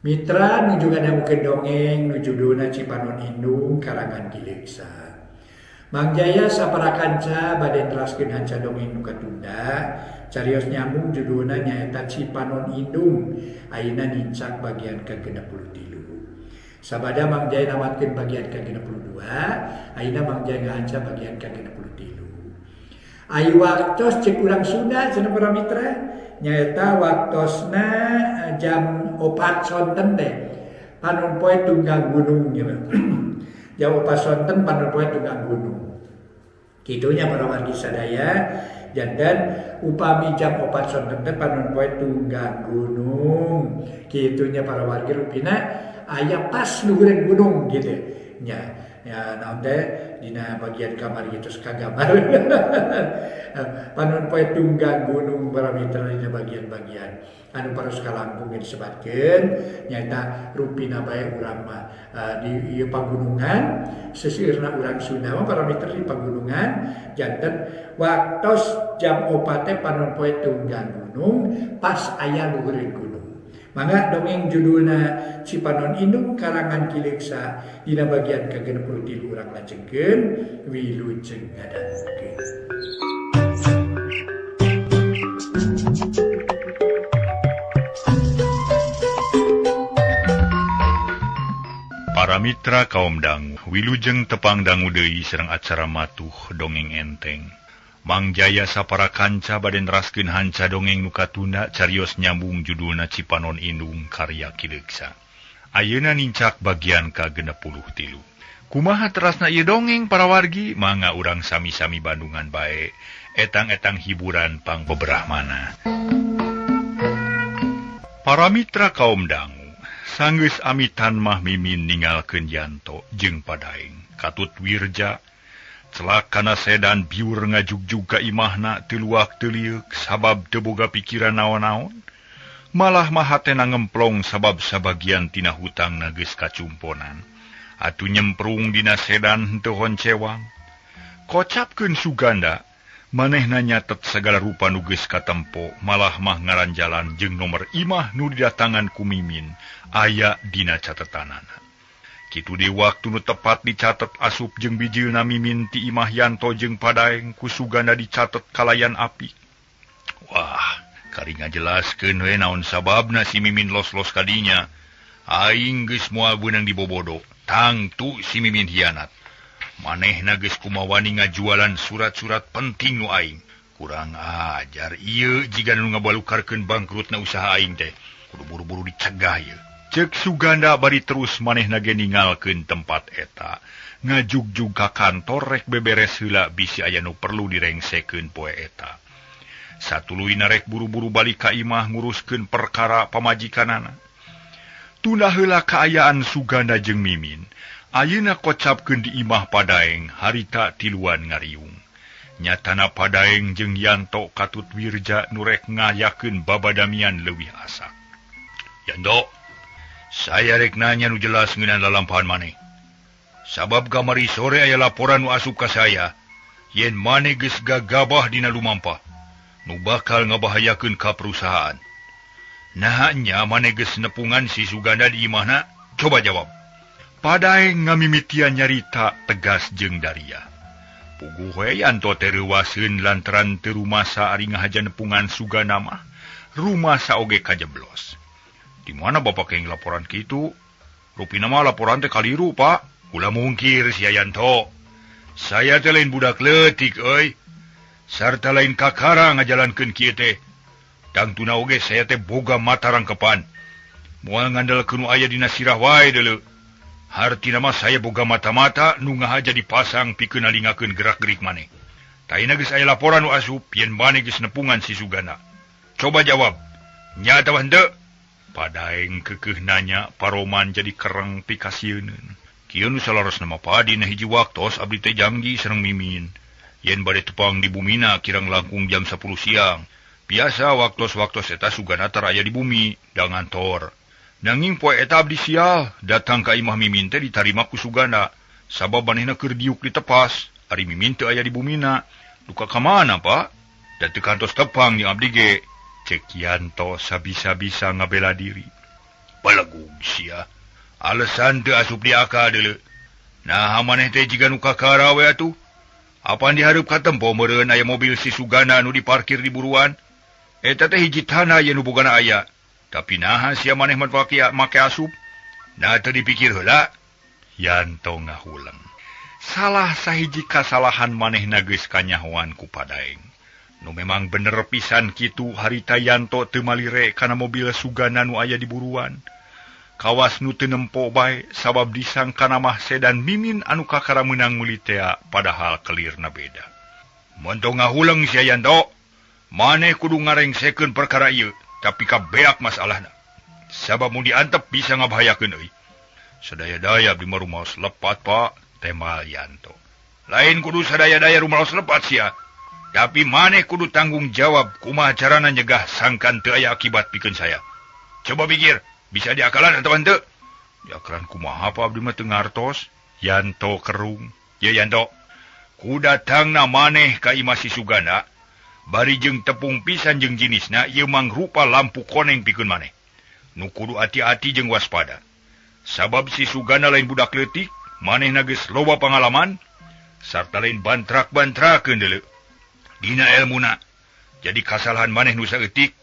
Mitra nuju kana mungkin dongeng nuju dona Cipanon Indung karangan Kileksa. Mang Jaya saparakanca bade teraskeun hanca dongeng nu katunda carios nyambung judulna nyaeta Cipanon Indung ayeuna nincak bagian ke-63. Sabada Mang Jaya namatkeun bagian ke-62 ayeuna Mang Jaya ngahanca bagian ke-63. Ayu waktos cek urang Sunda cenah para mitra nyaeta waktosna jam 4 sonten deh panon poe tunggang gunung gitu. Jam 4 sonten panon poe tunggang gunung kitunya para wargi sadaya jantan upami jam 4 sonten teh panon poe tunggang gunung kitunya para wargi rupina aya pas luhureun gunung gitu nya ya naon teh dina bagian kamar gitu kagamar panon poe tunggang gunung para mitra dina bagian-bagian anu paros kalangkung disebatkeun nyaeta rupina bae urang mah di ieu pagunungan seseueurna urang Sunda mah para mitra di pagunungan janten waktos jam 4 teh panon poe tunggang gunung pas aya luhureun gunung. Mangga dongeng judulna Cipanon Indung karangan Kileksa dina bagian ke-63 urang lajengkeun wilujeng ngadangukeun. Para mitra kaum dangu, wilujeng tepang dangu deui sareng acara matuh dongeng enteng. Mang Jaya saparakanca bade neraskeun hanca dongeng nu katunda carios nyambung judulna Cipanon Indung karya Kileksa. Ayeuna nincak bagian ka-63. Kumaha terasna ieu dongeng para wargi? Mangga urang sami-sami bandungan bae, etang-etang hiburan pang beberahmana. Para mitra kaum dangu, sanggeus amitan mah mimin ninggalkeun Yanto jeung Padaeng katut wirja celakana sedan biur ngajugjug ka imahna tiluak teliuk sabab teu boga pikiran naon-naon malah mah hatena ngemplong sabab sabagian tina hutangna geus kacumponan atuh nyemprung dina sedan henteu honcewang kocapkeun Suganda manehna nyatet sagala rupa nu geus katempo malah mah ngaranjalan jeung nomor imah nu didatangan ku mimin aya dina catetanana. Kitu di waktu nu tepat dicatet asup jeung bijilna mimin ti imah Yanto jeung Padaeng ku Suganda dicatet kalayan api. Wah, kari ngajelaskeun we naon sababna si mimin los-los kadinya. Aing geus moal beunang dibobodo, tangtu si mimin hianat. Manehna geus kumawani ngajualan surat-surat penting nu aing. Kurang ajar ieu jiga nu ngabalukarkeun bangkrutna usaha aing teh. Kudu buru-buru dicegah ieu. Cek Suganda bari terus manehna ge ninggalkeun tempat eta. Ngajugjug ka kantor rek beberes heula bisi aya nu perlu direngsekeun poe eta. Satuluyna rek buru-buru balik ka imah nguruskeun perkara pamajikanana. Tunda heula kaayaan Suganda jeung mimin. Ayeuna kocapkeun di imah Padaeng harita tiluan ngariung. Nyatana Padaeng jeung Yanto katut wirja nu rek ngayakeun babadamian leuwih asak. Yanto, saya rek nanya nu jelas ngeunaan lalampahan maneh. Sabab kamari sore aya laporan nu asup ka saya, yen maneh geus gagabah dina lumampah, nu bakal ngabahayakeun ka perusahaan. Naha nya maneh geus nepungan si Suganda di imahna? Coba jawab. Padaeng ngamimitian nyarita tegas jeung daria. Puguh we Yanto teh reuwaseun lantaran teu rumasa ari ngahaja nepungan Suganda mah, rumasa oge kajeblos. Di mana bapak yang laporan kitu? Rupina mah laporan teh kaliru, Pak. Ulah mungkir si Yanto. Saya teh lain budak leutik euy. Sarta lain kakara ngajalankeun kieu teh. Tangtuna oge saya teh boga mata rangkepan. Moal ngandelkeun nu aya dina sirah wae deuleu. Hartina mah saya boga mata-mata nu ngahaja dipasang pikeun nalingakeun gerak-gerik maneh. Taina geus aya laporan nu asup yen maneh geus nepungan si Suganda. Coba jawab. Nya atawa henteu? Padaeng keukeuh nanya, paroman jadi kereng pikasieun. Kieu nu salaras nama padina hiji waktos abdi teh janji sareng mimin. Yen bade tepang di bumina kirang langkung jam 10 siang. Biasa waktos-waktos eta Suganda teu aya di bumi, da ngantor. Nanging poe eta abdi sial, datang ka imah mimin teh ditarima ku Suganda. Sabab manehna keur diuk ditepas, ari mimin teu aya di bumina. Duka ka mana, Pak? Da teu kantos tepang jeung abdi ge. Cek Yanto sabisa-bisa ngabela diri. Balagug sia. Alasan teu asup di aka deuleu. Nah maneh teh jiga nu kakara we atuh. Apan dihareup ka tempo meureun aya mobil si Sugana nu diparkir di buruan. Eta teh hiji tanah ye nu bogana aya. Tapi naha sia maneh make asup? Nah teu dipikir heula. Yanto ngahulang. Salah sahiji kasalahan manehna geus kanyahoan ku Padaeng. Nu memang bener pisan kitu harita Yanto teu malire kana mobil Sugana nu aya di buruan. Kawas nu teu nempo bae sabab disangkana mah sedan mimin anu kakara meunang meuli tea padahal kelirna beda. Montong ngahulang sia Yanto, maneh kudu ngarengsekeun perkara ieu, tapi kabeak masalahna. Sabab mun diantep bisa ngabahayakeun euy. Sadaya-daya abdi mah rumaos lepat, Pak, temal Yanto. Lain kudu sadaya-daya rumaos lepat sia, tapi maneh kudu tanggung jawab kumaha carana nyegah sangkan teu aya akibat pikeun saya. Coba pikir, bisa diakalan atau henteu? Diakalan kumaha Pak abdi mah teu ngartos? Yanto kerung. Ye Yanto, ku datangna maneh ka imah si Sugana, bari jeung tepung pisan jeung jinisna ieu mangrupa lampu koneng pikeun maneh. Nu kudu hati-hati jeung waspada. Sabab si Sugana lain budak leutik, manehna geus loba pangalaman, sarta lain bantrak-bantrakeun deuleu. Dina elmuna, jadi kasalahan maneh nu saeutik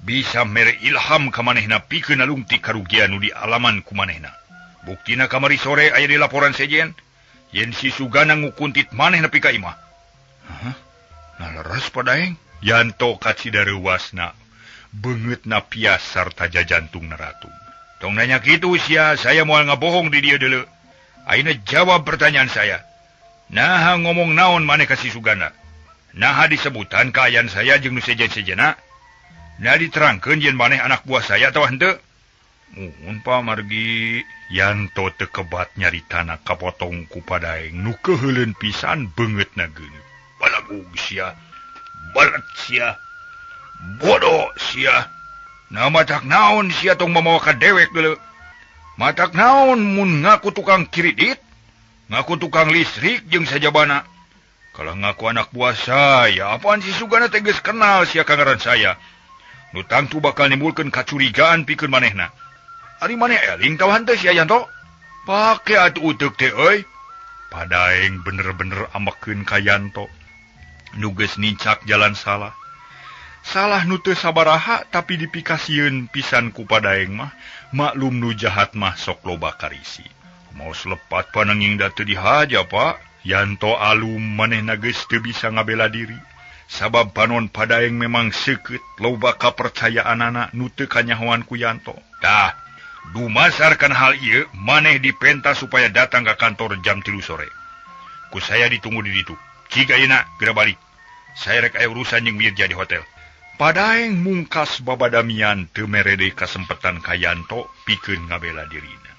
bisa mere ilham ka manehna pikeun nalungtik karugian nu dialaman ku manehna. Buktina kamari sore aya di laporan sejen, yen si Sugana ngukuntit maneh nepi ka imah. Hah? Naleres Padaeng? Yanto kacidareuwasna, beungeutna pias sarta jajantung naratung. Tong nanya kitu sia, saya moal ngabohong di dieu deuleu. Ayeuna jawab pertanyaan saya. Naha ngomong naon maneh ka si Sugana? Naha disebutan kaayaan saya jeung nu sejen-sejena? Nah diterangkeun yen maneh anak buah saya atawa henteu? Muhun Pak Margi. Yanto teu kebat nyaritana kapotong ku Padaeng nu keheuleun pisan beungeutna geuneuh. Balagug sia. Balet sia. Bodoh sia. Nah matak naon sia tong mamawa ka dewek deuleu. Matak naon mun ngaku tukang kredit, ngaku tukang listrik jeung sajabana. Kalau ngaku anak buah saya, apaan si Sugana teh geus kenal sia ka ngaran saya. Nu tangtu bakal nimbulkeun kacurigaan pikeun manehna. Ari maneh eling tau henteu sia Yanto? Pake atuh uteuk teh euy. Padaeng bener-bener amekeun ka Yanto. Nu geus nincak jalan salah. Salah nu teu sabaraha tapi dipikasieun pisan ku Padaeng mah, maklum nu jahat mah sok loba karisi. Maos lepat pananging da teu dihaja Pak. Yanto alum manehna geus teu bisa ngabela diri. Sabab panon Padaeng memang seukeut loba kapercayaanana nu teu kanyahoan ku Yanto. Tah, dumasarkan hal ieu maneh dipenta supaya datang ka kantor jam 3 sore. Ku saya ditunggu di ditu. Cik ayeuna geura balik. Saya rek aya urusan jeung Wirja di hotel. Padaeng mungkas babadamian teu mere deui kasempetan ka Yanto pikeun ngabela dirina.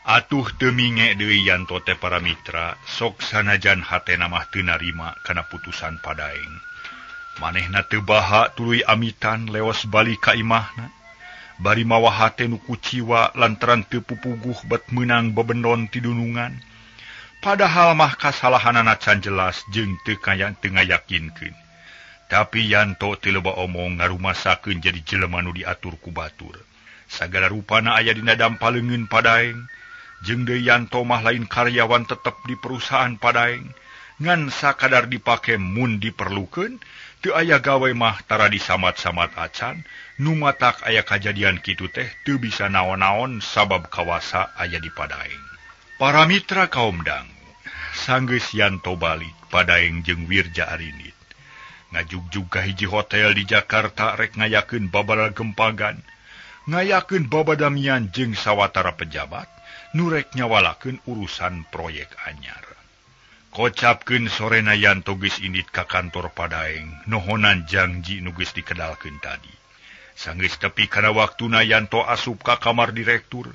Atuh teu minge deui Yanto teh para mitra, sok sanajan hatena mah teu narima kana putusan Padaeng. Manehna teu baha tuluy amitan leos balik ka imahna. Bari mawa hate nu kuciwa lantaran teu pupuguh bet meunang bebendon ti dunungan. Padahal mah kasalahanana can jelas jeung teu ngayakinkeun. Tapi Yanto teu loba omong ngarumasakeun jadi jelema nu diatur ku batur. Sagala rupana aya dina dampaleungeun Padaeng. Jeung deui Yanto mah lain karyawan tetep di perusahaan Padaeng. Ngan sakadar dipake mun diperlukeun, teu aya gawe mah tara disamat-samat acan, nu matak aya kajadian kitu teh teu bisa naon-naon sabab kawasa aya di Padaeng. Para mitra kaum dangu, sanggeus Yanto balik, Padaeng jeung Wirja arinit. Ngajugjug ka hiji hotel di Jakarta rek ngayakeun babala gempagan, ngayakeun babadamian jeung sawatara pejabat, nu rek nyawalakeun urusan proyek anyar. Kocapkeun sorena Yanto geus indit ka kantor Padaeng, nohonan janji nu geus dikedalkeun tadi. Sanggeus tepi kana waktuna Yanto asup ka kamar direktur,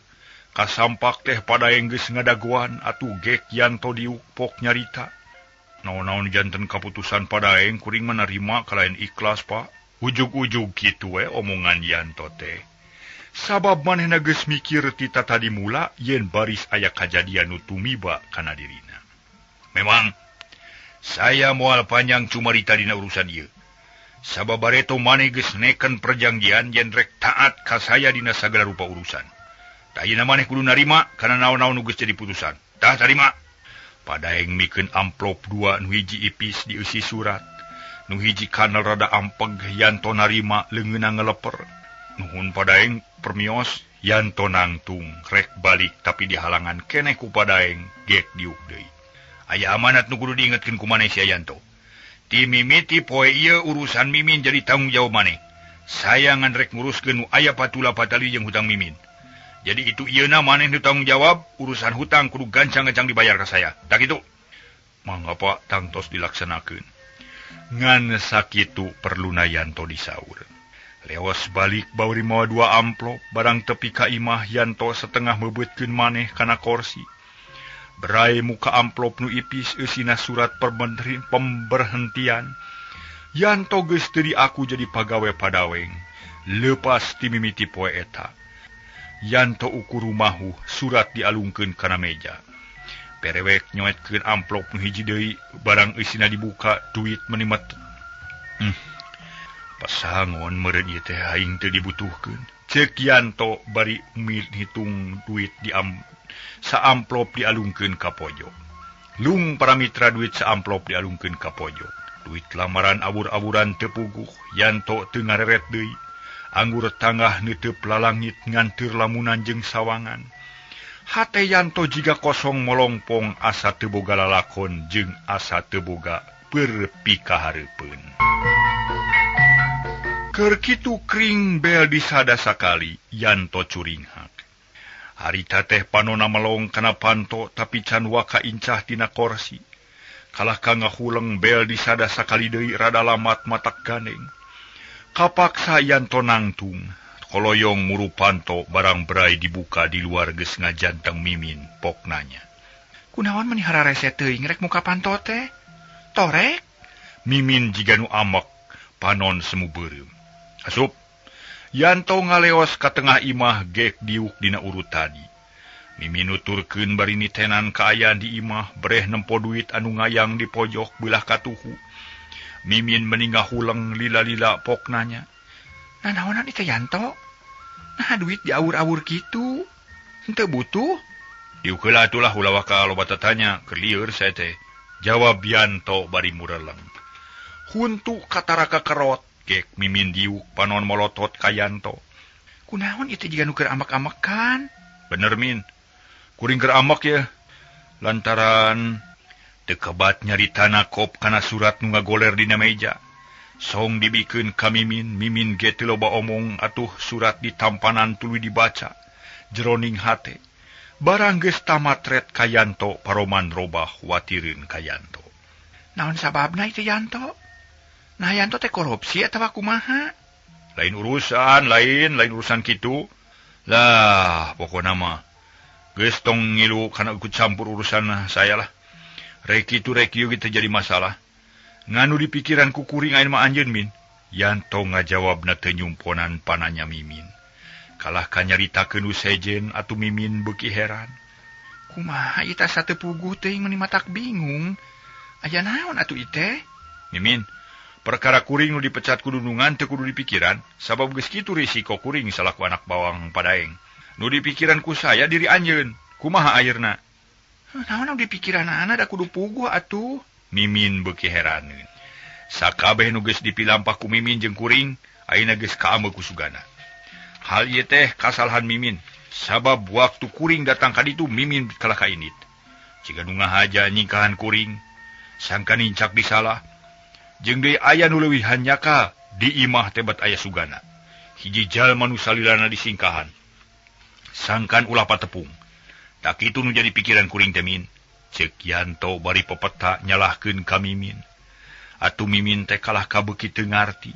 kasampak teh Padaeng geus ngadagoan atuh gek Yanto diukpok nyarita. Naon-naon janten kaputusan Padaeng kuring menerima kalain ikhlas Pak. Ujug-ujug kitu we omongan Yanto teh. Sabab manehna geus mikir ti tadi mula yen baris aya kajadian nu tumiba kana dirina. Memang saya moal panjang cumarita dina urusan ieu. Sabab bareto maneh geus neken perjanjian yen rek taat ka saya dina sagala rupa urusan. Tayina maneh kudu narima kana naon-naon nu geus jadi putusan. Tah tarima. Padaeng mikeun amplop 2 nu hiji ipis dieusi surat. Nu hiji kanal rada ampeg yanto narima leungeunna ngeleper. Nuhun Padaeng permios yanto nangtung rek balik tapi dihalangan keneh ku Padaeng gek diuk deui. Aya amanat nu kudu diingetkeun ku maneh sia yanto. Ti mimiti poe ieu urusan mimin jadi tanggung jawab maneh. Saya ngan rek nguruskeun nu aya patula patali jeung hutang mimin. Jadi itu ieuna maneh nu tanggung jawab, urusan hutang kudu gancang-gancang dibayar ka saya. Tak itu. Mangga Pak tangtos dilaksanakeun. Ngan sakitu perluna yanto disaur. Leos balik bauri mawa 2 amplop, barang tepi ka imah yanto setengah meubeutkeun maneh kana kursi. Berai muka amplop nu ipis eusina surat pemberhentian. Yanto geus teu diaku jadi pagawe Padaeng. Leupas ti mimiti poe eta. Yanto ukur rumahu surat dialungkeun kana meja. Perewek nyoetkeun amplop nu hiji deui, barang eusina dibuka duit menimet. Pasangon meureun ieu teh aing teu dibutuhkeun. Ceuk Yanto bari hitung duit sa amplop dialungkeun ka pojok. Lung para mitra duit sa amplop dialungkeun ka pojok. Duit lamaran abur-aburan teu puguh, Yanto teu ngareret deui. Anggur tangah neuteup lalangit nganteur lamunan jeung sawangan. Hate Yanto jiga kosong molongpong asa teu boga lalakon jeung asa teu boga perpikahareupeun. Keur kitu kring bel disada sakali Yanto curinghak. Harita teh panona melong kana panto tapi can waka incah tina kursi. Kalah ka ngahuleng bel disada sakali deui rada lamat matak gandeng. Kapaksa Yanto nangtung, koloyong murupanto barang berai dibuka di luar geus ngajanteng mimin pok nanya. Kunaon manihara rese teuing rek muka panto teh? Torek? Mimin jiga nu amek, panon semu beureum. Asup, Yanto ngaleos ka tengah imah gek diuk dina urut tadi. Mimin nuturkeun bari nitenan kaayaan di imah, breh nempo duit anu ngayang di pojok beulah katuhu. Mimin meningah huleng lila-lila pok nanya. Nah naonan itu Yanto? Nah duit diawur-awur gitu. Henteu butuh? Diukeula atulah ulah waka loba tatanya keur lieur saya teh. Jawab Yanto bari mureleng. Huntu kataraka kerot gek Mimin diuk panon molotot ka Yanto. Kunaon itu jiga nu keur amek-amekan? Bener Min. Kuring keur amek ya. Lantaran dekebat nyaritana kop kana surat nu ngagoler dina meja. Song dibikeun ka Mimin, Mimin ge teu loba omong atuh surat ditampanan tuluy dibaca. Jeroning hate. Barang geus tamat ret ka Yanto paroman robah watireun ka Yanto. Naon sababna itu Yanto? Nah Yanto teh korupsi atawa kumaha? Lain urusan kitu. Lah, pokona mah geus tong ngilu kana ikut campur urusan saya lah. Rek itu kita jadi masalah. Nganu di pikiran ku kuring ain mah anjeun Min. Yanto ngajawabna teu nyumponan pananya Mimin. Kalah ka nyaritakeun nu sejen atuh Mimin beuki heran. Kumaha ieu teh sateu puguh teuing meuni matak bingung. Aya naon atuh ieu teh? Mimin, perkara kuring nu dipecat ku Dudungan teu kudu dipikiran, sabab geus kitu risiko kuring salaku anak bawang Padaeng. Nu dipikiran ku saya diri anjeun. Kumaha ayeurna? Naon di pikiran anak da kudu puguh atuh? Mimin beuki heraneun. Sakabeh nu geus dipilampah ku Mimin jeung kuring, ayeuna geus kaameu ku Sugana. Hal ieu teh kasalahan Mimin, sabab waktu kuring datang ka ditu Mimin kalah kainit. Jiga nu ngahaja nyingkahan kuring, sangka nincak disalah. Jeung deui aya nu leuwih hanyaka di imah teh bet aya Sugana. Hiji jalma nu salilana disingkahan. Sangkan ulah patepung. Tak itu nu jadi pikiran kuring temin. Ceuk Yanto bari pepeta nyalahkeun ka Mimin. Atuh Mimin teh kalah kabeuki teu ngarti.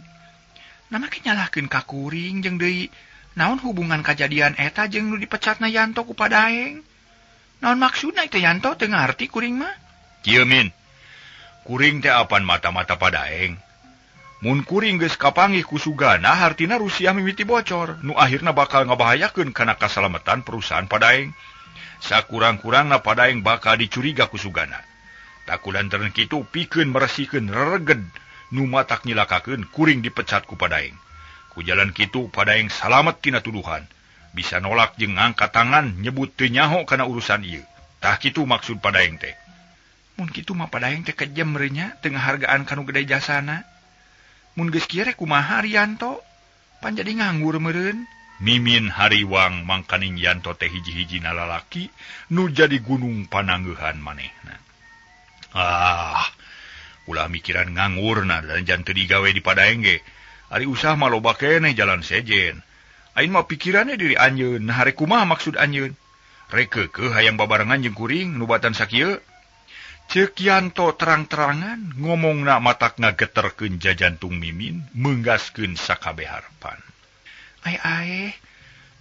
Namake nyalahkeun ka kuring jeung deui naon hubungan kajadian eta jeung nu dipecatna Yanto ku Padaeng? Naon maksudna teh Yanto teu ngarti kuring mah? Kieu Min. Kuring teh apan mata-mata Padaeng. Mun kuring geus kapanggih ku Sugana hartina Rusia mimiti bocor nu akhirna bakal ngabahayakeun kana kasalamatan perusahaan Padaeng. Sakurang-kurangna Padaeng bakal dicuriga ku Sugana. Takulantaran kitu pikeun meresikeun rereged nu matak nyilakakeun kuring dipecat ku Padaeng. Ku jalan kitu Padaeng salamet tina tuduhan. bisa nolak jeung ngangkat tangan nyebut teu nyaho kana urusan ieu. Tah kitu maksud Padaeng teh. Mun kitu mah Padaeng teh kejem meureunnya teu ngahargaan kanu gede jasana. Mun geus kieu rek kumaha Rianto? Pan jadi nganggur meureun. Mimin hariwang mangkaning Yanto teh hiji-hijina lalaki nu jadi gunung panangeuhan manehna. Ulah mikiran ngangurna dan jan teu digawe di Padaeng ge. Ari usah mah loba keneh jalan sejen. Aing mah pikirannya diri anjeun, nah rek kumaha maksud anjeun? Rek keukeuh hayang babarengan jeung kuring nu batan sakieu. Ceuk Yanto terang-terangan ngomongna matak ngageterkeun jajantung Mimin meunggaskeun sakabeh harepan. Ai,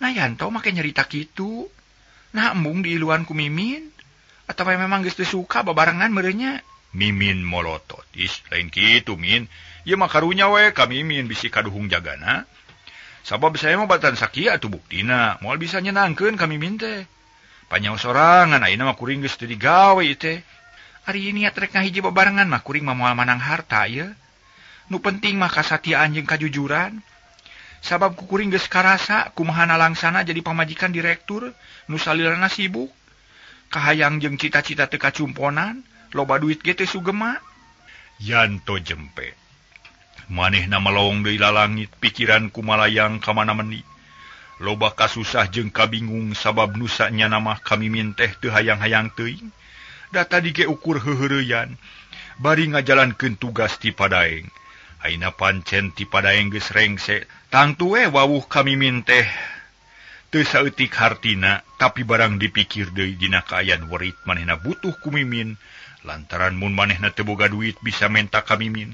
nah Yanto make nyarita kitu. Nah embung diiluan ku Mimin. Atau memang geus teu suka babarengan meureunnya? Mimin molotot. Lain kitu Min. Ieu mah karunya we ka Mimin bisi kaduhung jagana. Sabab saya mah batan sakieu atuh buktina, moal bisa nyenangkeun ka Mimin teh. Panyaho sorangan ayeuna mah kuring geus teu digawe ieu teh. Ari niat rek ngahiji babarengan mah kuring mah moal manang harta ieu. Nu penting mah kasatiaan jeung kajujuran. Sabab kukuring geus karasa kumahana langsana jadi pamajikan direktur nu salilana sibuk. Kahayang jeung cita-cita teu kacumponan, loba duit ge teu sugema. Yanto jempe. Manehna melowong deui lalangit pikiran kumalayang ka mana-mani. Loba kasusah jeung kabingung sabab nusa nyana mah Mimin teh teu hayang-hayang teuing. Da tadi ge ukur heureuyan bari ngajalankeun tugas ti Padaeng. Ayeuna pancen ti Padaeng geus rengse. Tangtu we wawuh ka Mimin teh teu saeutik hartina, tapi barang dipikir deui dina kaayaan werit manehna butuh ku Mimin, lantaran mun manehna teu boga duit bisa menta ka Mimin.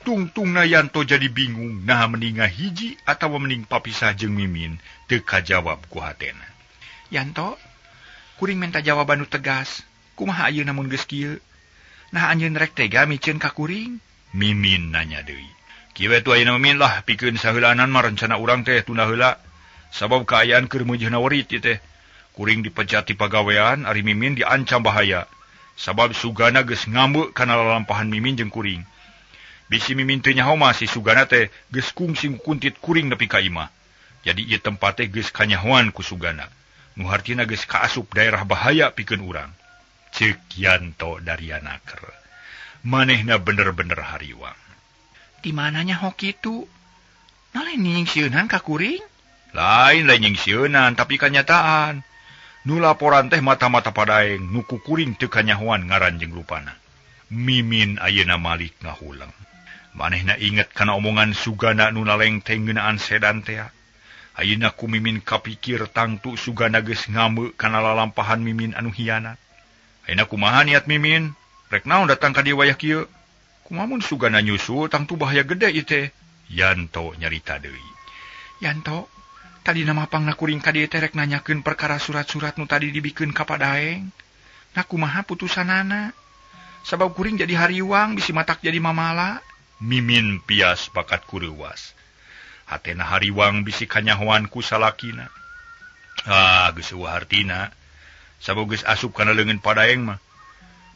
Tungtungna Yanto jadi bingung naha mending ngahiji atawa mending papisah jeung Mimin, teu kajawab ku hatena. Yanto, kuring menta jawaban nu tegas. Kumaha ayeuna mun geus kieu? Nah anjeun rek tega micieun ka kuring? Mimin nanya deui. Kieu tu ayeuna Mimin lah pikeun saheulaanan mah rencana urang teh tunda heula. Sabab kaayaan keur meujeuhna werit ieu teh. Kuring dipecat ti pagawean, ari Mimin diancam bahaya. Sabab sugana geus ngambeu kana lalampahan Mimin jeung kuring. Bisi Mimin teu nyaho mah si sugana teh geus kungsi kuntit kuring nepi ka imah. Jadi ieu tempat teh geus kanyahoan ku sugana. Nu hartina geus kaasup daerah bahaya pikeun urang. Ceuk Yanto dari anaker. Manehna bener-bener hariwang. Di mananya ho kitu? Lain nyingsieunan ka kuring? Lain nyingsieunan tapi kanyataan. Nu laporan teh mata-mata Padaeng nu ku kuring teu kanyahoan ngaran jeung rupana. Mimin ayeuna malik ngahulang. Manehna inget kana omongan sugana nu naleng teh ngeunaan sedan teh. Ayeuna ku Mimin kapikir tangtu sugana geus ngambeu kana lalampahan Mimin anu hianat. Ayeuna kumaha niat Mimin? Rek naon datang ka dieu wayah kieu? Kumaha mun sugana nyusul tangtu bahaya gede ieu teh? Yanto nyarita deui. Yanto, tadi nama pangna kuring ka dieu teh rek nanyakeun perkara surat-surat nu tadi dibikeun ka Padaeng. Nah kumaha putusanana? Sabab kuring jadi hariwang bisi matak jadi mamala. Mimin pias bakat kureuwas. Hatena hariwang bisi kanyahoan ku salakina. Geus eueuh hartina. Sabab geus asup kana leungeun Padaeng mah.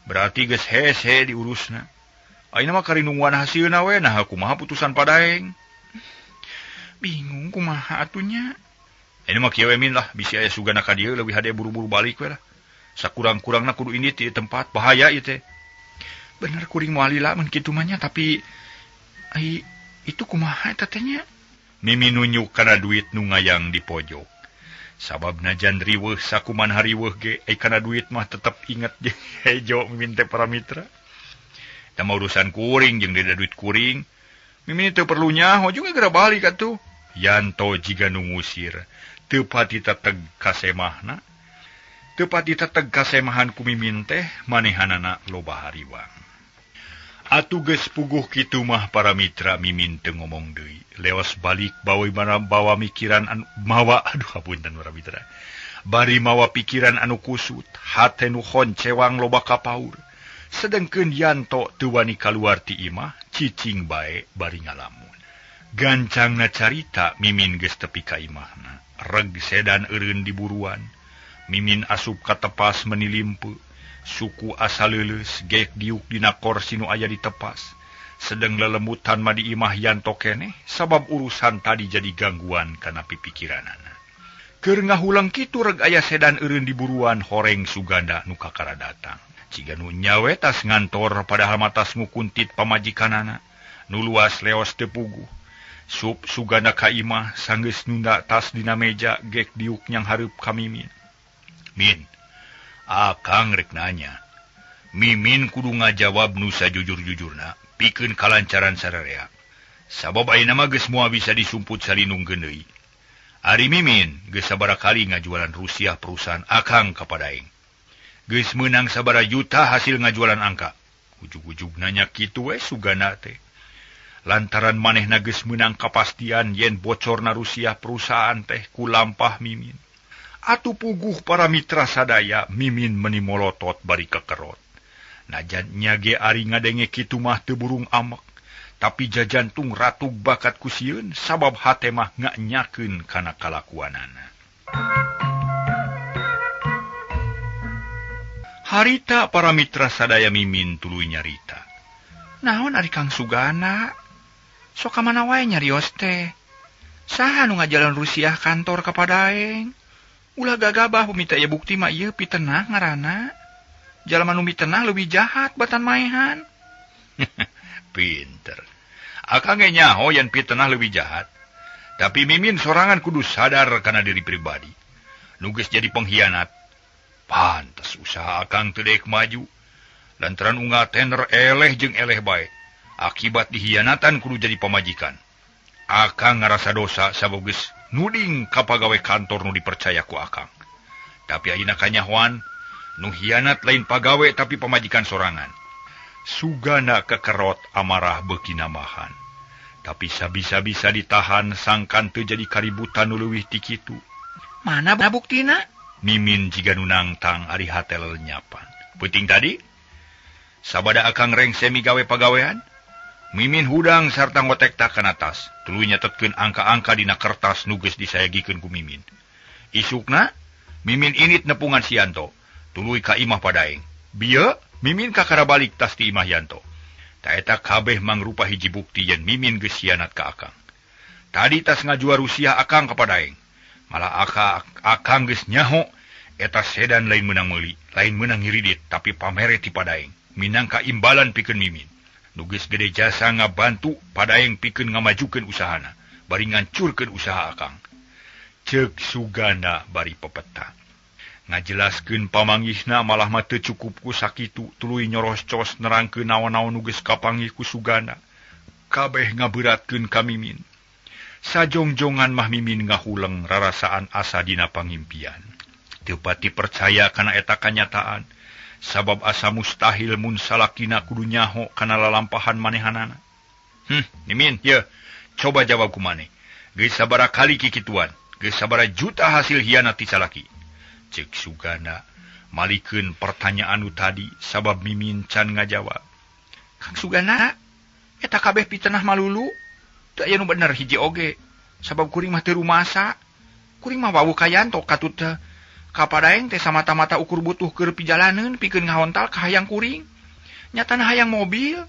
Berarti geus hese diurusna. Ayeuna mah karinunguan hasilna we, nah kumaha putusan Padaeng? Bingung kumaha atunya. Ayeuna mah kieu we Min lah, bisi aya sugana ka dieu leuwih hade buru-buru balik we lah. Sakurang-kurangna kudu indit di tempat bahaya ieu teh. Bener kuring moal lila mun kitu mah nya, tapi ai itu kumaha eta teh nya? Mimin nunjuk kana duit nu ngayang di pojok. Sabab najan riweuh sakumaha riweuh ge, ai kana duit mah tetep inget jeung hejo Mimin teh para mitra. Da mah urusan kuring jeung deda duit kuring. Mimin teu perlu nyaho juga geura balik atuh. Yanto jiga nu ngusir, teu pati teteg kasemahna. Teu pati teteg kasemahan ku Mimin teh manehanana loba hariwang. Atuh geus puguh kitu mah para mitra Mimin teu ngomong deui. Leos balik bawa mikiran anu mawa hapunten para mitra. Bari mawa pikiran anu kusut, hate nu honcewang loba kapaur. Sedengkeun Yanto teu wani kaluar ti imah, cicing bae bari ngalamun. Gancangna carita Mimin geus tepi ka imahna. Reg sedan eureun diburuan. Mimin asup ka tepas menilimpe. Suku asa leuleus geek diuk dina kursi nu aya di tepas. Sedeng lelemutan mah di imah Yanto keneh sabab urusan tadi jadi gangguan kana pipikiranana. Keur ngahulang kitu reg aya sedan eureun diburuan horeng Suganda nu kakara datang. Ciga nu nyawe tas ngantor padahal matas ngukuntit pamajikanana. Nu luas leos teu puguh. Sup Suganda ka imah sanggeus nunda tas dina meja gek diuk nyang hareup ka Mimin. Min, akang rek nanya. Mimin kudu ngajawab nu sajujur-jujurna pikeun kalancaran sararea. Sabab ayeuna mah geus moal bisa disumput salinungkeun deui. Ari Mimin geus sabaraha kali ngajualan Rusia perusahaan akang ka Padaeng. Geus meunang sabaraha juta hasil ngajualan angka. Ujug-ujug nanya kitu we Suganda teh. Lantaran manehna geus meunang kapastian yen bocorna Rusia perusahaan teh ku lampah Mimin. Atuh puguh para mitra sadaya Mimin meuni molotot bari kekerot. Najan nya ge ari ngadenge kitu mah teu burung amek. Tapi jajantung ratug bakat kusieun sabab hate mah nganyakeun kana kalakuanana. Harita para mitra sadaya Mimin tuluy nyarita. Naon ari Kang Sugana? Sok ka mana wae nyarios teh? Saha nu ngajalan Rusia kantor ka Padaeng? Ulah gagabah pemita ieu bukti mah ieu pitenah ngaranna. Jalma nu mitenah leuwih jahat batan maehan. Pinter. Akang ge nyaho yen pitenah leuwih jahat. Tapi Mimin sorangan kudu sadar kana diri pribadi. Nu geus jadi pengkhianat. Pantes usaha akang teu deuk maju. Lantaran unggal tender eleh jeung eleh bae. Akibat dihianatan kudu jadi pamajikan. Akang ngarasa dosa sabab geus nuding ka pagawe kantor nu dipercaya ku akang. Tapi ayeuna kanyahoan nu hianat lain pagawe tapi pamajikan sorangan. Sugana kekerot amarah beuki namahan. Tapi sabisa-bisa ditahan sangkan teu jadi kaributan nu leuwih ti kitu. Mana buktina? Mimin jiga nu nangtang ari hate lelenyapan. Peuting tadi sabada akang rengse migawe pagawean, Mimin hudang sarta ngotekta kana tas, tuluy nyatetkeun angka-angka dina kertas nu geus disayagikeun ku Mimin. Isukna Mimin init nepungan si Yanto, tuluy ka imah Padaeng. Bieu Mimin kakara balik tas ti imah Yanto. Ta eta kabeh mangrupa hiji bukti yen Mimin geus hianat ka akang. Tadi tas ngajua Rusia akang ka Padaeng. Malah akang geus nyaho eta sedan lain meunang meuli, lain meunang hiridit tapi pamere ti Padaeng. Minangka imbalan pikeun Mimin. Nu geus gede jasa ngabantu Padaeng pikeun ngamajukeun usahana, bari ngancurkeun usaha akang. Ceuk Suganda bari pepeta. Ngajelaskeun pamanggihna malah mah teu cukup ku sakitu, tuluy nyoroscos nerangkeun naon-naon nu geus kapanggih ku Suganda. Kabeh ngaberatkeun ka Mimin. Sajongjongan mah Mimin ngahuleng rarasaan asa dina pangimpian. Teu pati percaya kana eta kanyataan, sabab asa mustahil mun salakina kudu nyaho kana lalampahan manehanana. Mimin, ye, coba jawab ku maneh. Geus sabaraha kali kikituan, geus sabaraha juta hasil hianat ti salaki. Cek Suganda malikeun pertanyaan nu tadi sabab Mimin can ngajawab. Kang Suganda, eta kabeh pitenah malulu. Teu aya nu bener hiji oge. Sabab kuring mah teu rumasa. Kuring mah wawuh ka Yanto katut teh ka Padaeng teh samata-mata ukur butuh keur pijalaneun pikeun ngahontal ka hayang kuring. Nyatana hayang mobil.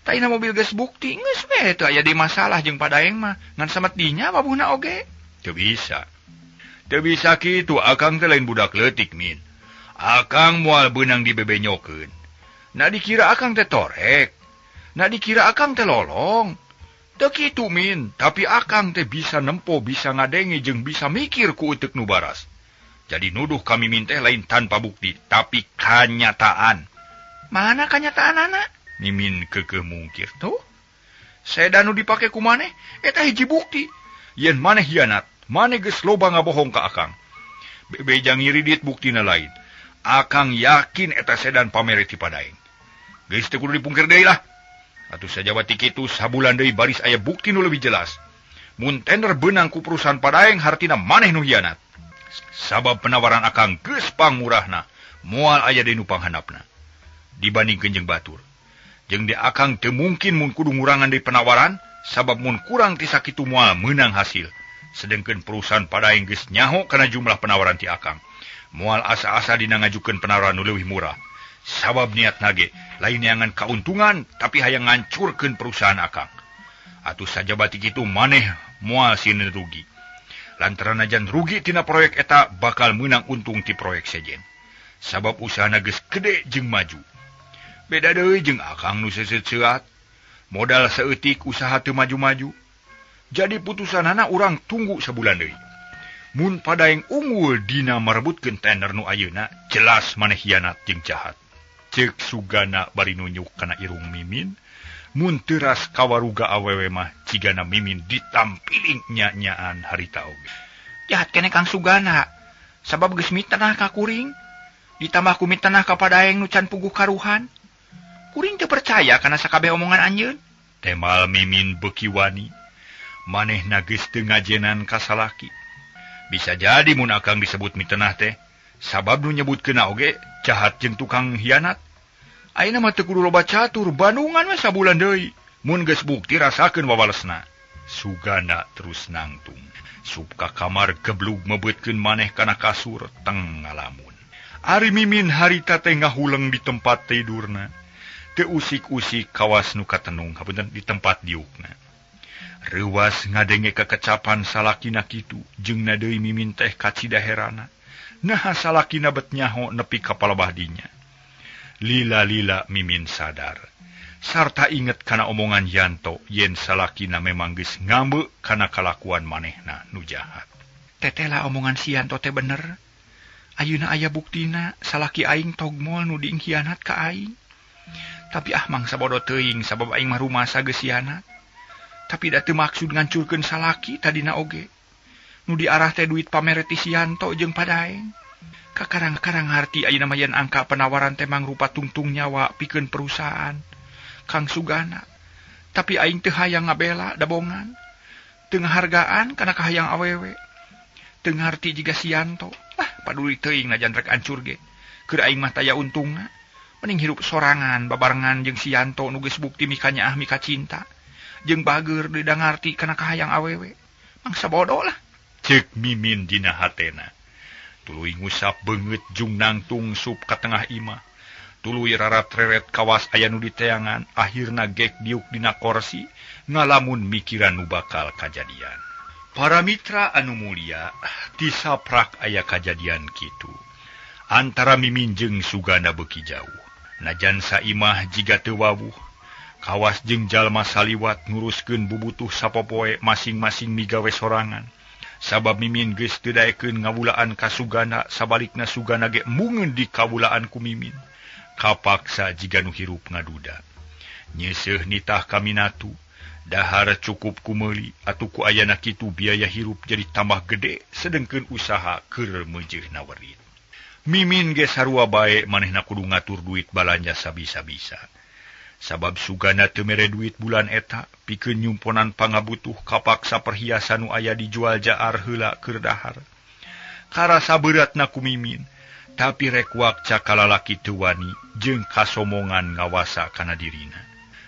Ta ina mobil geus bukti geus we teu aya deui masalah jeung Padaeng mah ngan samet dinya wabuhna oge. Teu bisa. Teu bisa kitu, akang teh lain budak leutik, Min. Akang moal beunang dibebenyokeun. Na dikira akang teh torek. Na dikira akang teh lolong. Teu kitu, Min. Tapi akang teh bisa nempo, bisa ngadenge jeung bisa mikir ku euteuk nu baras. Jadi nuduh kami Min teh lain tanpa bukti, tapi kanyataan. Mana kanyataan anak? Mimin keukeuh mungkir. Tuh. Sedan nu dipake ku maneh eta hiji bukti. Yen maneh hianat, maneh geus loba ngabohong ka akang. Bebejang ngiridit buktina lain. Akang yakin eta sedan pamere ti Padaeng. Geus teu kudu dipungkir deui lah. Atuh sajaba ti kitu sabulan deui baris aya bukti nu leuwih jelas. Mun tender beunang ku perusahaan Padaeng hartina maneh nu hianat. Sabab penawaran akang geus pangmurahna, moal aya deui nu panghandapna. Dibandingkeun jeung batur. Jeung di akang teu mungkin mun kudu ngurangan deui penawaran, sabab mun kurang ti sakitu moal meunang hasil. Sedengkeun perusahaan Padaeng geus nyaho kana jumlah penawaran ti akang. Moal asa-asa dina ngajukeun penawaran nu leuwih murah. Sabab niatna ge lain neangan kauntungan tapi hayang ngancurkeun perusahaan akang. Atuh sajaba ti kitu maneh moal sieun rugi. Lantaran najan rugi tina proyek eta bakal menang untung ti proyek sejen. Sabab usahana geus gede jeung maju. Beda deui jeung akang nu seuseut-seuat. Modal saeutik usaha teu maju-maju. Jadi putusanana urang tunggu sabulan deui. Mun padaeng unggul dina marebutkeun tender nu ayeuna, jelas maneh hianat jeung jahat. Ceuk Sugana bari nunjuk kana irung Mimin, mun teuras kawaruga awewe mah cigana Mimin ditampiling nya-nyaan harita oge. Jahat kene Kang Sugana, sabab geus mitanah ka kuring, ditambah ku mitanah ka padaeng nu can puguh karuhan. Kuring teu percaya kana sakabeh omongan anjeun. Temal Mimin beuki wani. Manehna geus teu ngajenan ka salaki. Bisa jadi mun akang disebut mitenah teh, sabab nu nyebutkeunna oge jahat jeung tukang hianat. Ayeuna mah teu kudu loba catur, bandungan we sabulan deui. Mun geus bukti rasakeun wawalesna. Sugana terus nangtung. Sup ka kamar geblug mebeutkeun maneh kana kasur teng ngalamun. Ari Mimin harita teh ngahuleng di tempat tidurna. Teu usik-usik kawas nu katenung, hapunten di tempat diukna. Reuas ngadenge kekecapan salakina kitu, jeung na deui Mimin teh kacidaherana. Naha salakina bet nyaho nepi ka palebah dinya. Lila-lila Mimin sadar. Sarta inget kana omongan Yanto, yen salakina memang geus ngambeu kana kalakuan manehna nu jahat. Tetela omongan si Yanto teh bener. Ayeuna aya buktina salaki aing togmol nu diinghianat ka aing. Tapi mangsa bodoh teuing sabab aing mah rumasa geus hianat. Tapi da teu maksud ngancurkeun salaki tadina oge. Nu diarah teh duit pamere ti Yanto jeung padaeng. Kakarang-karang harti ayeuna mah yen angka penawaran teh mangrupa tungtung nyawa pikeun perusahaan Kang Sugana. Tapi aing teu hayang ngabela dabongan. Teu ngahargaan kana kahayang awewe. Teu ngarti jiga si Yanto. Paduli teuing najan rek ancur ge. Keur aing mah taya untungna. Mending hirup sorangan babarengan jeung si Yanto nu geus bukti mika nyaah mika cinta. Jeung bageur deui ngarti kana kahayang awewe. Mangsa bodoh lah. Ceuk Mimin dina hatena. Tuluy ngusap beungeut jung nangtung sup ka tengah imah. Tuluy rarat-reret kawas aya nu diteangan, akhirna gek diuk dina kursi, ngalamun mikiran nu bakal kajadian. Para mitra anu mulia, tisaprak aya kajadian kitu. Antara Mimin jeung Sugana beuki jauh. Najan saimah jiga teu wawuh. Kawas jeung jalma saliwat nguruskeun bubutuh sapopoe masing-masing migawe sorangan. Sabab Mimin geus teu daekeun ngawulaan ka Sugana, sabalikna Sugana ge mungeun dikawulaan ku Mimin. Kapaksa jiga nu hirup ngaduda. Nyeuseun nitah ka Minatu, dahar cukup ku meuli atuh ku ayana kitu biaya hirup jadi tambah gede sedengkeun usaha keur meujeuh nawerit. Mimin ge sarua bae manehna kudu ngatur duit balanja sabisa-bisa. Sabab Sugana teu mere duit bulan eta, pikeun nyumponan pangabutuh kapaksa perhiasan nu aya dijual jaar heula keur dahar. Karasa beuratna ku Mimin, tapi rek wakca kalalaki teu wani jeung kasomongan ngawasa kana dirina.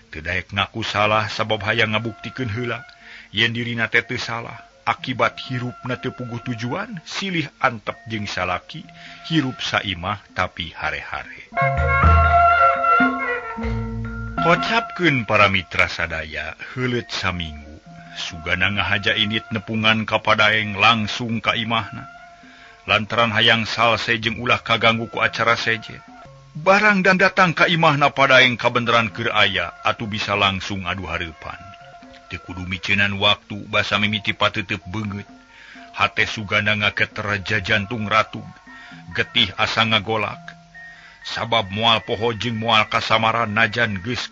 Teu daek ngaku salah sabab hayang ngabuktikeun heula yen dirina teh teu salah. Akibat hirupna teu puguh tujuan, silih antep jeung salaki, hirup saimah tapi hare-hare. Kocapkeun para mitra sadaya, heuleut saminggu, Sugana ngahaja init nepungan ka padaeng langsung ka imahna. Lantaran hayang salse jeung ulah kaganggu ku acara seje. Barang dan datang ka imahna padaeng kabeneran keur aya, atuh bisa langsung adu hareupan. Teu kudu miceunan waktu basa mimiti pateuteup beungeut. Hate Sugana ngaketer jantung ratug, getih asa ngagolak. Sabab moal poho jeung moal kasamaran najan geus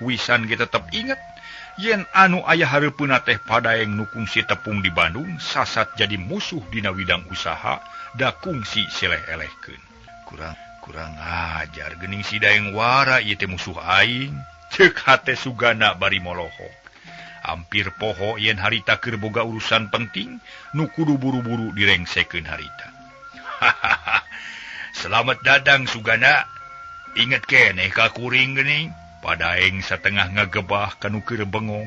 wisan ge tetep inget yen anu aya hareupeuna teh padaeng nu kungsi tepung di Bandung sasat jadi musuh dina widang usaha da kungsi seleh-elehkeun. Kurang ajar geuning si daeng wara ieu teh musuh aing, ceuk hate Sugana bari molohok. Hampir poho yen harita keur boga urusan penting nu kudu buru-buru direngsekeun harita. Selamat datang Sugana. Inget keneh ka kuring geuning. Padaeng satengah ngagebah kanu keur bengong.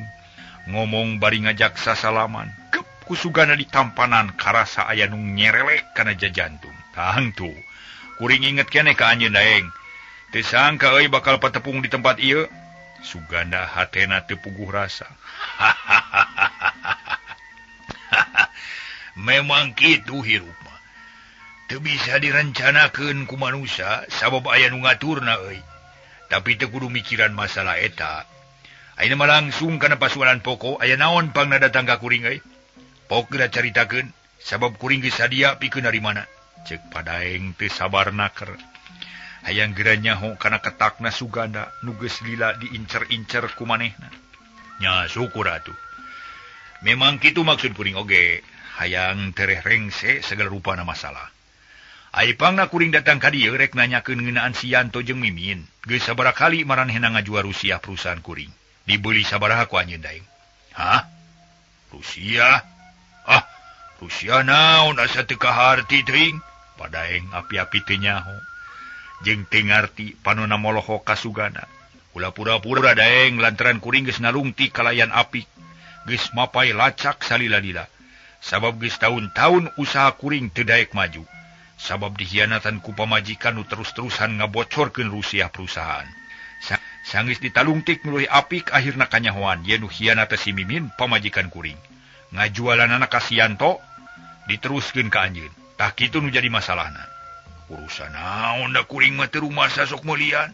Ngomong bari ngajak sasalaman. Gep ku Sugana di tampanan karasa aya nu nyerelek kana jajantung. Tang tu. Kuring inget keneh ka anjeun daeng. Teu sangka euy bakal patepung di tempat ieu. Sugana hatena teu puguh rasa. Memang kitu hirup mah. Teu bisa direncanakeun ku manusia sabab aya nu ngaturna euy. Tapi teu kudu mikiran masalah eta. Ayeuna mah langsung kana pasuanan pokok aya naon pangna datang ka kuring euy. Pok geura caritakeun sabab kuring geus sadia pikeun dari mana. Ceuk Padaeng teu sabarna keur. Hayang geura nyaho kana ketakna Suganda nu geus lila diincer-incer ku manehna. Nya syukur atuh. Memang kitu maksud kuring oge. Hayang tereh rengse segala rupana masalah. Aipangna kuring datang ka dieu rek nanyakeun ngeunaan si Yanto jeung Mimin. Geus sabaraha kali maranehna ngajual Rusia perusahaan kuring. Dibeli sabaraha ku anjeun daeng? Hah? Rusia? Ah, Rusia naon asa teu kaharti teuing? Padaeng api-api teu nyaho. Jeung teu ngarti panonna moloho ka Suganda. Ulah pura-pura daeng lantaran kuring geus nalungti kalayan apik. Geus mapai lacak salila-lila. Sabab geus tahun-tahun usaha kuring teu daek maju. Sabab dihianatan ku pamajikan nu terus-terusan ngabocorkeun Rusia perusahaan. Sanggeus ditalungtik nu leuwih apik akhirna kanyahoan yen nu hianata si Mimin pamajikan kuring. Ngajualanana ka si Yanto diteruskeun ka anjeun. Tah kitu nu jadi masalahna. Urusan naon da kuring mah teu rumasa sok meulian.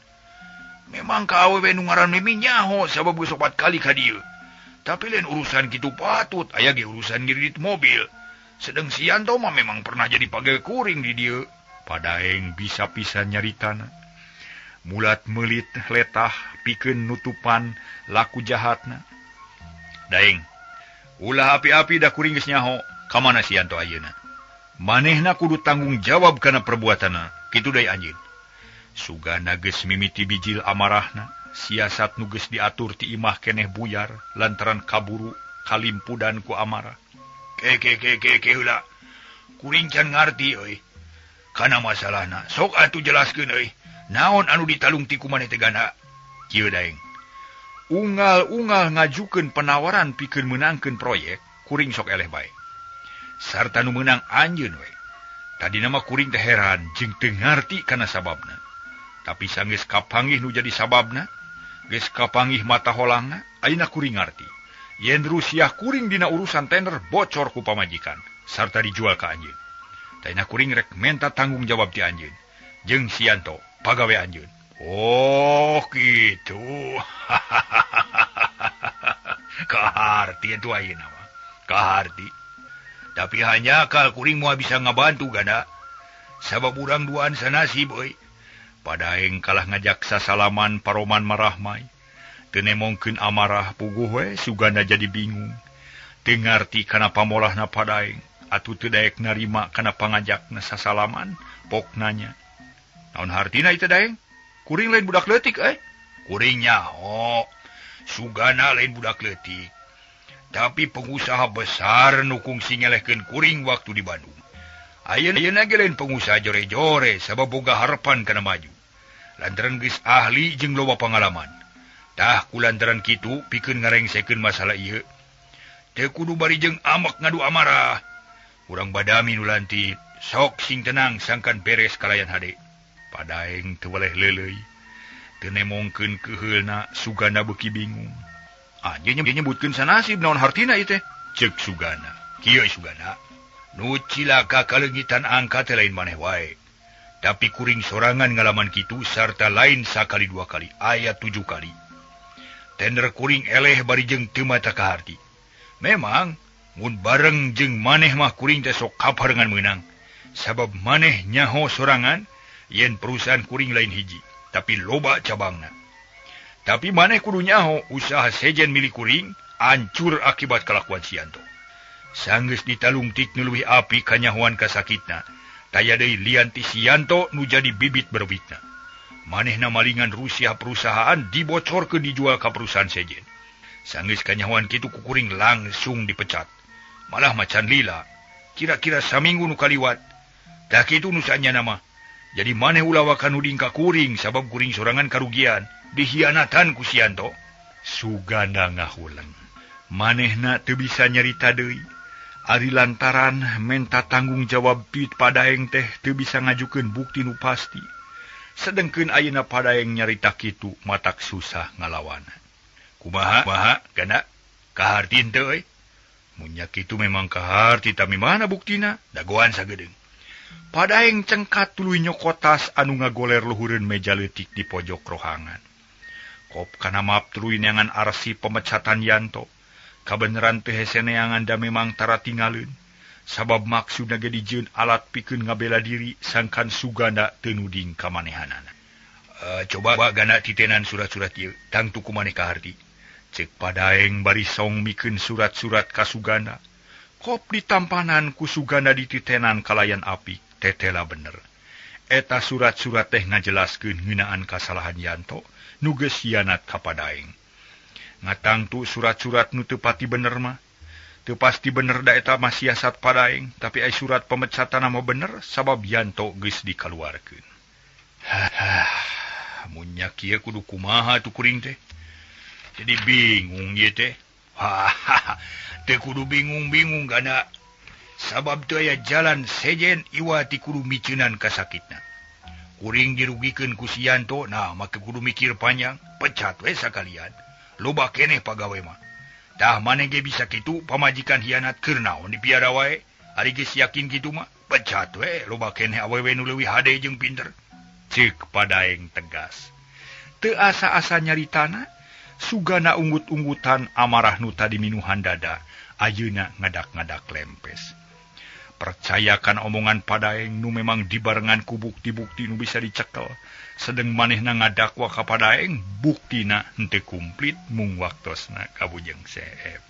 Memang ka awewe nu ngaran Mimin nyaho sabab geus 4 kali ka dieu. Tapi lain urusan gitu patut, aya ge urusan ngirit mobil. Sedang si Yanto mah memang pernah jadi pagawe kuring di dieu. Padaeng bisa pisan nyaritana. Mulat melit letah pikeun nutupan laku jahatna. Daeng, ulah api-api da kuring geus nyaho, ka mana si Yanto ayeuna? Manehna kudu tanggung jawab kana perbuatanna, kitu deui anjeun. Sugana geus mimiti bijil amarahna. Siasat nu geus diatur ti imah keneh buyar lantaran kaburu kalimpudan ku amarah. Ke heula. Kuring can ngarti euy. Kana masalahna, sok atuh jelaskeun euy. Naon anu ditalungti ku maneh teh gana? Kieu daeng. Unggal-unggal ngajukeun penawaran pikeun meunangkeun proyek, kuring sok eleh bae. Sarta nu meunang anjeun we. Tadina mah kuring teh heran jeung teu ngarti kana sababna. Tapi sanggeus kapanggih nu jadi sababna, geus kapanggih mata holangna, ayeuna kuring ngarti. Yen Rusia kuring dina urusan tender bocor ku pamajikan, sarta dijual ka anjeun. Taina kuring rek menta tanggung jawab ti anjeun. Jeung si Yanto, pagawe anjeun. Oh, gitu. Kaharti itu ayeuna mah. Kaharti. Tapi hanya kal kuring moal bisa ngabantu gana. Sabab urang duaan sanasib euy. Padaeng kalah ngajak sasalaman paroman marahmai. Teu nemongkeun amarah puguh we Suganda jadi bingung. Teu ngarti kana pamolahna Padaeng. Atuh teu daek narima kana pangajakna sasalaman, pok nanya. Naon hartina ieu daeng? Kuring lain budak leutik Kuring nyaho. Sugana lain budak leutik. Tapi pengusaha besar nu kungsi ngelehkeun kuring waktu di Bandung. Ayeuna ge lain pengusaha jore-jore sabab boga harapan kana maju. Lantaran geus ahli jeung loba pangalaman. Tah kulantaran kitu pikeun ngarengsekeun masalah ieu. Teu kudu bari jeung amak ngadu amarah. Urang badami nu lantip, sok sing tenang sangkan beres kalayan hade. Padaeng teu weleh leuleuy. Teu nemongkeun keheulna Sugana beuki bingung. Anjeun nyebutkeun sanasib naon hartina ieu teh? Ceuk Sugana. Kieu Sugana. Nu cilaka kaleungitan angka teh lain maneh wae. Tapi kuring sorangan ngalaman kitu sarta lain sakali 2 kali, aya 7 kali. Tender kuring eleh bari jeung teu mata kaharti. Memang mun bareng jeung maneh mah kuring teh sok kaparengan meunang. Sabab maneh nyaho sorangan yen perusahaan kuring lain hiji, tapi loba cabangna. Tapi maneh kudu nyaho usaha sejen milik kuring hancur akibat kalakuan si Yanto. Sanggeus ditalungtik nu leuwih api kanyahoan kasakitna. Taya deui lian ti si Yanto nu jadi bibit berbitna. Manehna malingan Rusia perusahaan dibocorkeun dijual ka perusahaan sejen. Sanggeus kanyahoan kitu ku kuring langsung dipecat. Malah macan lila. Kira-kira saminggu nu kaliwat. Tah kitu nu saenyana mah. Jadi maneh ulah wakan nuding ka kuring sabab kuring sorangan karugian dihianatan ku si Yanto. Suganda ngahuleng. Manehna teu bisa nyarita deui. Ari lantaran menta tanggung jawab duit Padaeng teh teu bisa ngajukeun bukti nu pasti. Sedengkeun ayeuna Padaeng nyarita kitu matak susah ngalawan. Kumaha? Gana? Kahartin teu euy? Munyak itu memang kaharti tapi mana buktina? Dagoan sagedeng. Padaeng cengkat tuluy nyokotas anu ngagoler luhureun meja leutik di pojok rohangan. Kop kana map tuluy neangan arsip pemecatan Yanto. Kabeneran teu hese neangan da memang tara tingaleun. Sabab maksudna ge dijieun alat pikeun ngabela diri sangkan suganda teu nuding kamanehanana. Coba gana titenan surat-surat ieu tang tuku maneh kaharti. Cek Padaeng bari song mikeun surat-surat ka suganda. Kop ditampanan ku suganda dititenan kalayan apik, tetela bener. Eta surat-surat teh ngajelaskeun ngeunaan kasalahan Yanto nu geus hianat ka Padaeng. Ngatang tu surat-surat nu teu pati bener mah. Teu pasti bener da eta mah siasat Padaeng, tapi ai surat pemecatan mah bener sabab Yanto geus dikaluarkeun. Munnya kieu kudu kumaha tu kuring teh? Jadi bingung ieu teh. Teu kudu bingung-bingung gana. Sabab teu aya jalan sejen iwa ti kudu miceunan kasakitna. Kuring dirugikeun ku si Yanto, nah make kudu mikir panjang, pecat we sakalian. Loba keneh pagawe mah. Tah maneh ge bisa kitu pamajikan hianat keur naon dipiara wae. Ari geus yakin kitu mah, pecat we loba keneh awewe nu leuwih hade jeung pinter. Ceuk Padaeng tegas. Teu asa-asa nyaritana, sugana unggut-unggutan amarah nu tadi minuhan dada, ayeuna ngadak-ngadak lempes. Percayakan omongan Padaeng nu memang dibarengan ku bukti-bukti nu bisa dicekel. Sedeng manehna ngadakwa ka Padaeng, buktina henteu kumplit mung waktosna kabujeng seep.